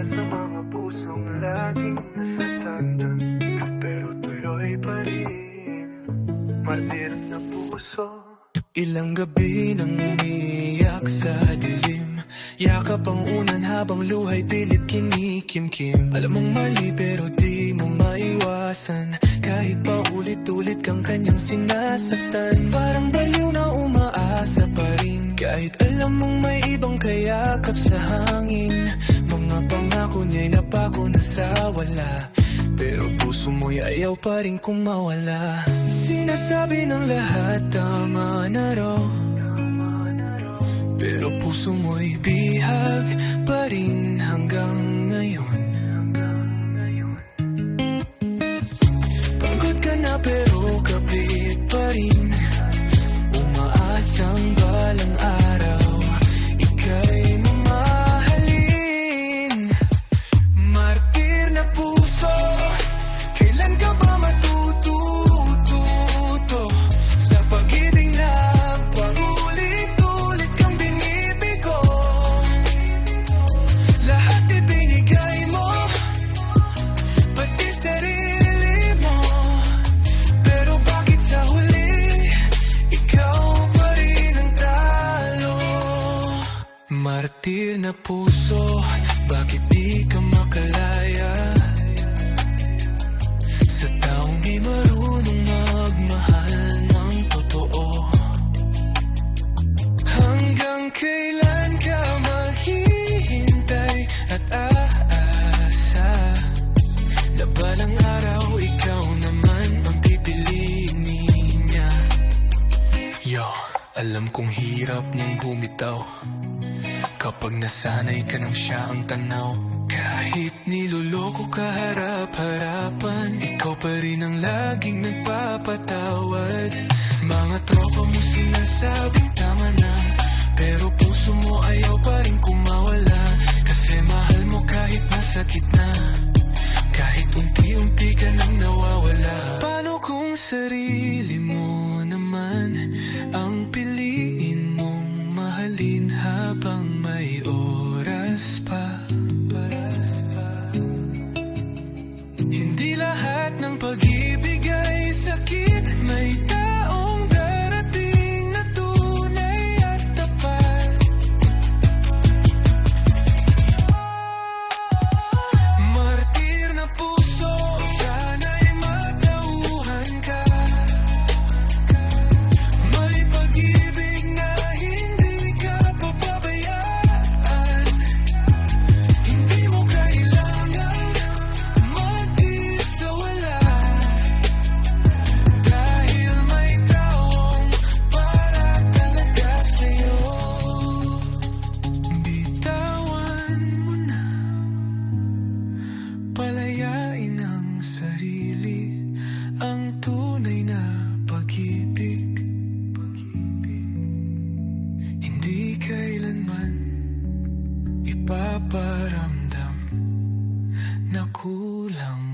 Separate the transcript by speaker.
Speaker 1: sa mga pusong laging nasasaktan, pero tuloy pa rin, martir na puso. Ilang gabi nang umiiyak sa dilim, yakap ang unan habang luhay pilit kinikimkim. Alam mong mali pero di mo maiwasan, kahit pa ulit-ulit kang kanyang sinasaktan. Parang baliw na umaasa pa rin, kahit alam mong may ibang kayakap sa hangin. Mga pangako niya'y napako na sa wala, pero puso mo'y ayaw pa rin kumawala. Sinasabi ng lahat tama na raw, pero puso mo'y bihag pa rin hanggang ngayon. Pagod ka na pero kapit pa rin, umaasang balang araw ika'y mamahalin. Martir na puso, kailan ka ba matututo sa pag-ibig na paulit-ulit kang binibigo? Lahat ibinigay mo, pati sarili mo, pero bakit sa huli ikaw pa rin ang talo? Martir na puso, bakit di ka makalaya sa taong di marunong magmahal ng totoo? Hanggang kailan ka maghihintay at aasa na balang araw ikaw naman ang pipiliin niya? Yo, alam kong hirap mong bumitaw kapag nasanay ka nang siya ang tanaw. Kahit niloloko ka harap-harapan, ikaw pa rin ang laging nagpapatawad. Mga tropa mo sinasabing tama na, pero puso mo ayaw pa rin kumawala. Kasi mahal mo kahit masakit na, kahit unti-unti ka nang nawawala. Paano kung sarili mo naman ang piliin mong mahalin habang may oras pa? Hindi lahat ng pag-ibig ay sakit, may taong darating na tunay at tapat. Martir na puso, sana'y matauhan ka. May pag-ibig na hindi ka papabayaan. Hindi mo kailangang magtiis sa wala, dahil may taong para talaga sa'yo. Bitawan mo na, palayain ang sarili, ang tunay na pag-ibig. Hindi kailanman ipaparamdam na kulang